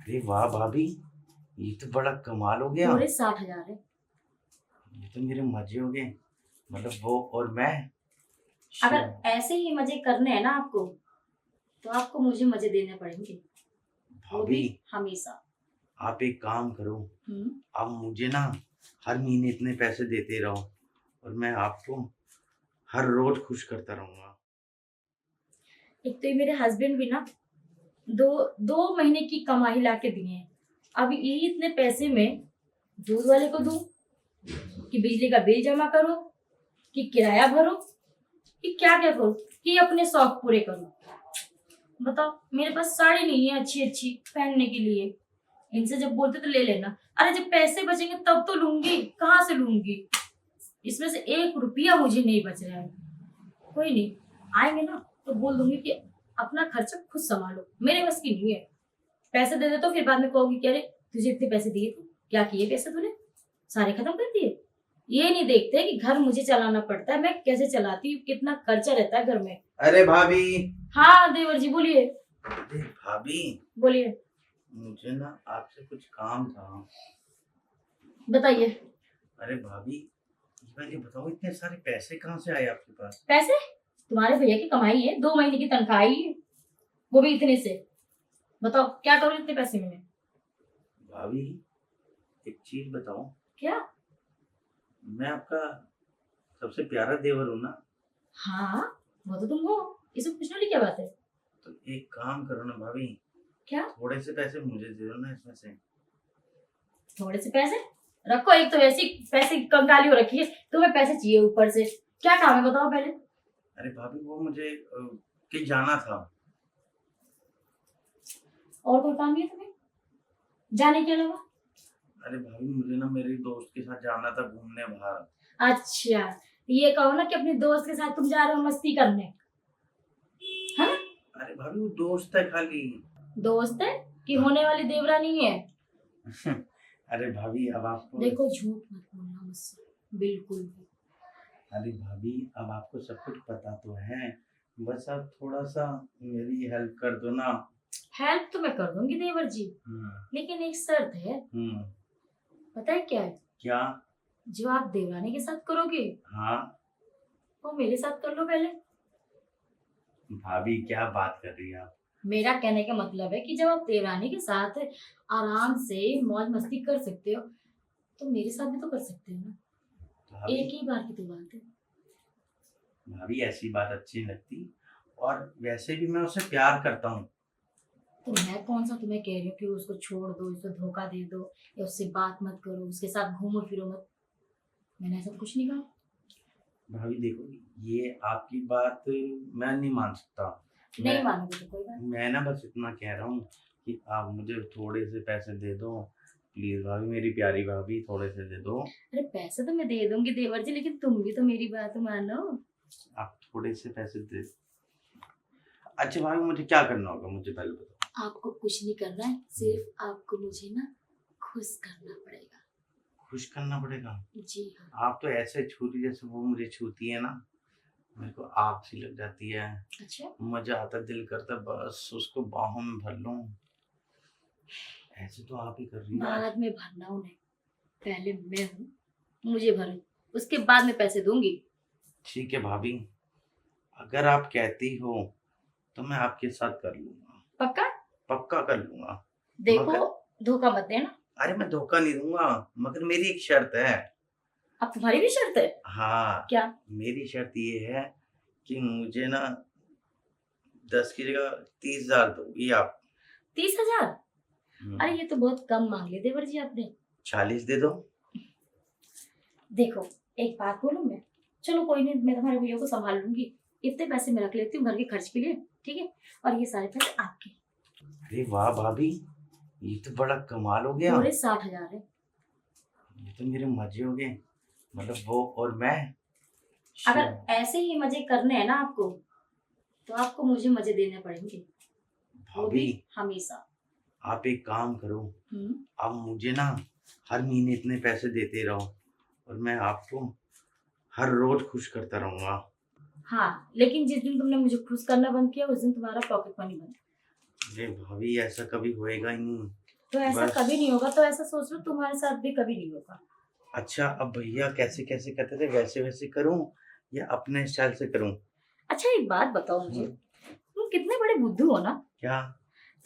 अरे वाह भाभी, ये तो बड़ा कमाल हो गया। पूरे 60,000 है। ये तो मेरे मजे हो गए। मतलब वो और मैं। अगर शिव। ऐसे ही मजे करने हैं ना आपको, तो आपको मुझे मजे देने पड़ेंगे, वो भाभी भी हमेशा। आप एक काम करो, हम्म। आप मुझे ना हर महीने इतने पैसे देते रहो और मैं आपको हर रोज खुश करता रहूंगा। एक तो ये मेरे हस्बैंड भी ना दो 2 महीने की कमाई ला के दिए हैं। अब ये इतने पैसे में दूध वाले को दूं, कि बिजली का बिल जमा करो, कि किराया भरो, कि क्या क्या करो, कि अपने शौक पूरे करो। बताओ, मेरे पास साड़ी नहीं है अच्छी अच्छी पहनने के लिए। इनसे जब बोलते तो ले लेना, अरे जब पैसे बचेंगे तब तो लूंगी, कहाँ से लूंगी? इसमें से 1 रुपया मुझे नहीं बच रहा है। कोई नहीं, आएंगे ना तो बोल दूंगी कि अपना खर्चा खुद संभालो, मेरे बस की नहीं है। पैसे दे दे तो फिर बाद में कहोगी कि अरे तुझे इतने पैसे दिए थे, क्या किए पैसे तूने? सारे खत्म कर दिए। ये नहीं देखते कि घर मुझे चलाना पड़ता है, मैं कैसे चलाती हूँ, कितना खर्चा रहता है घर में। अरे भाभी। हाँ देवर जी बोलिए। अरे भाभी, बोलिए। मुझे ना आपसे कुछ काम था। बताइए। अरे भाभी, ये बताओ इतने सारे पैसे कहाँ से आए आपके पास? पैसे तुम्हारे भैया की कमाई है, 2 महीने की तनख्वाह आई है, वो भी इतने से। बताओ क्या करूँ इतने पैसे में? भाभी एक चीज बताओ, क्या? मैं आपका सबसे प्यारा देवर हूँ ना? हाँ, वो तो तुम हो, इसमें पूछने वाली क्या बात है? तो एक काम करो ना भाभी, क्या? थोड़े से पैसे मुझे दे दो ना इसमें से। थोड़े से पैसे रखो, एक तो वैसी पैसे की कंगाली हो रखी है, तुम्हें पैसे चाहिए ऊपर से। क्या काम है बताओ पहले। अरे भाभी वो मुझे कहीं जाना था। और कोई काम नहीं है तुम्हें जाने के अलावा? अरे भाभी मुझे ना मेरे दोस्त के साथ जाना था घूमने बाहर। अच्छा, ये कहो ना कि अपने दोस्त के साथ तुम जा रहे हो मस्ती करने। हाँ, अरे भाभी वो दोस्त है खाली। दोस्त है कि होने वाली देवरानी है? अरे भाभी अब आपको। देखो झूठ मत बोलना मुझसे, बिल्कुल भी। अरे भाभी अब आपको सब कुछ पता तो है, बस आप थोड़ा सा मेरी हेल्प कर दो ना। हेल्प तो मैं कर दूंगी देवर जी, हम्म। लेकिन एक शर्त है। हम्म। पता है क्या है? क्या? जो आप देवरानी के साथ करोगे, हाँ। वो मेरे साथ कर लो पहले। भाभी क्या बात कर रही हैं आप? मेरा कहने का मतलब है कि जब आप देवरानी के साथ आराम से मौज मस्ती कर सकते हो, तो मेरे साथ भी तो कर सकते हो ना। भाभी, एक ही बार की तो बात है। भाभी ऐसी बात अच्छी नहीं लगती, और वैसे भी मैं उससे प्यार करता हूँ। तो मैं कौन सा तुम्हें कह रही हूँ कि उसको छोड़ दो, उसको धोखा दे दो, या उससे बात मत करो, उसके साथ घूमो फिरो मत। मैंने ऐसा कुछ नहीं कहा। भाभी देखो, ये आपकी बात मैं नहीं मान सकता। नहीं मैं मानोगे तो कोई बात नहीं। मैं ना बस इतना कह रहा हूँ कि आप मुझे थोड़े से पैसे दे दो। प्लीज भाभी, मेरी प्यारी भाभी, थोड़े से दे दो। अरे पैसे तो मैं दे दूंगी देवर जी, लेकिन तुम भी तो मेरी बात मानो। आप थोड़े से पैसे दे। अच्छा भाभी, मुझे क्या करना होगा मुझे पहले बताओ। आपको कुछ नहीं करना है, सिर्फ आपको मुझे ना खुश करना पड़ेगा। खुश करना पड़ेगा? जी हाँ। आप तो ऐसे छूती जैसे वो मुझे छूती है ना, मेरे को आग सी लग जाती है। अच्छा, मजा आता, दिल करता बस उसको बाहों में भर लूं। ऐसे तो आप ही कर रही है आज। बाद में भरना उन्हें, पहले मैं हूँ, मुझे भरो, उसके बाद में पैसे दूंगी। ठीक है भाभी, अगर आप कहती हो तो मैं आपके साथ कर लूंगा। पक्का? पक्का कर लूंगा। देखो, मगर धोखा मत देना। अरे मैं धोखा नहीं दूंगा, मगर मेरी एक शर्त है। अब तुम्हारी भी शर्त है? हाँ। क्या? मेरी शर्त ये है कि मुझे ना 10 की जगह 30,000 दोगी आप। 30,000? अरे हम्म, ये तो बहुत कम मांग लिए देवर जी आपने। 40 दे दो। देखो, एक बात बोलूं मैं, चलो कोई नहीं, मैं तुम्हारे भैया को संभाल लूंगी। इतने पैसे मैं रख लेती हूँ घर के खर्च के लिए, ठीक है? और ये सारे पैसे आपके। अरे वाह भाभी, ये तो बड़ा कमाल हो गया। पूरे 60,000 है। ये तो मेरे मजे हो गए। मतलब वो और मैं। अगर शिव। ऐसे ही मजे करने हैं ना आपको, तो आपको मुझे मजे देने पड़ेंगे, वो भाभी भी हमेशा। आप एक काम करो, हम्म। आप मुझे ना हर महीने इतने पैसे देते रहो और मैं आपको हर रोज खुश करता रहूंगा। हाँ, लेकिन जिस दिन तुमने मुझे खुश करना बंद किया, उस दिन तुम्हारा पॉकेट मनी बंद। अरे भाभी ऐसा कभी होएगा ही नहीं। तो ऐसा बस। कभी नहीं होगा, तो ऐसा सोच लो तुम्हारे साथ भी कभी नहीं होगा। अच्छा, अब भैया कैसे कैसे कहते थे वैसे वैसे करूं या अपने स्टाइल से करूं? अच्छा एक बात बताओ मुझे, हम्म, तुम कितने बड़े बुद्धू हो ना। क्या?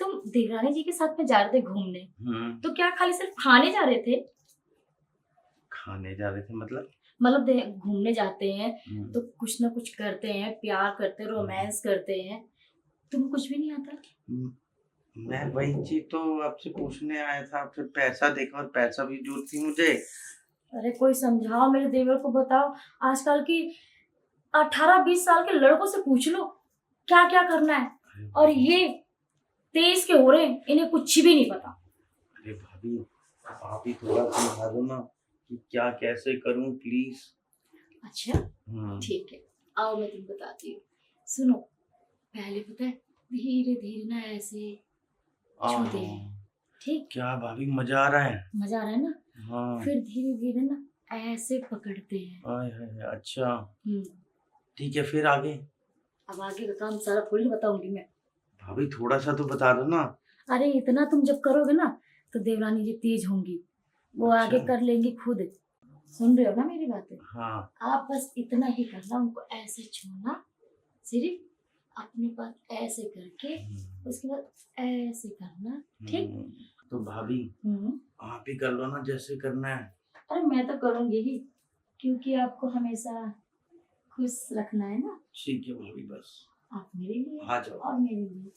तुम देवरानी जी के साथ में जा रहे थे घूमने, हम्म। तो क्या खाली सिर्फ खाने जा रहे थे? खाने जा रहे थे मतलब? मतलब घूमने जाते हैं हम्म, तो कुछ ना कुछ करते हैं, प्यार करते हैं, रोमांस करते हैं, तुम्हें कुछ भी नहीं आता? हम्म, मैं वही चीज तो आपसे पूछने आया था, फिर पैसा देखा और पैसा भी जरूरत थी मुझे। अरे कोई समझाओ मेरे देवर को, बताओ। आजकल की 18-20 साल के लड़कों से पूछ लो क्या क्या करना है, और ये 23 के हो रहे हैं, इन्हें कुछ भी नहीं पता। अरे भाभी, आप ही थोड़ा समझा दो ना कि क्या कैसे करूं प्लीज। अच्छा ठीक है, आओ मैं तुम्हें बताती हूँ। सुनो, पहले पता है धीरे धीरे ना ऐसे छूते हैं, ठीक? क्या भाभी, मजा आ रहा है? मजा आ रहा है ना? हाँ। फिर धीरे धीरे ना ऐसे पकड़ते हैं। आय हाय, अच्छा हम्म। ठीक है, फिर आगे? अब आगे का काम सारा थोड़ी ना बताऊंगी मैं। भाभी थोड़ा सा तो बता दो ना। अरे इतना तुम जब करोगे ना तो देवरानी जी तेज होंगी, वो अच्छा। आगे कर लेंगी खुद। सुन रहे हो ना मेरी बातें? हाँ। आप बस इतना ही करना, उनको ऐसे छूना, सिर्फ अपने पास ऐसे करके, उसके बाद ऐसे करना, ठीक? तो भाभी आप ही कर लो ना जैसे करना है। अरे मैं तो करूंगी ही, क्योंकि आपको हमेशा खुश रखना है ना। ठीक है भाभी, बस आप मेरे लिए आ जाओ। और मेरे लिए।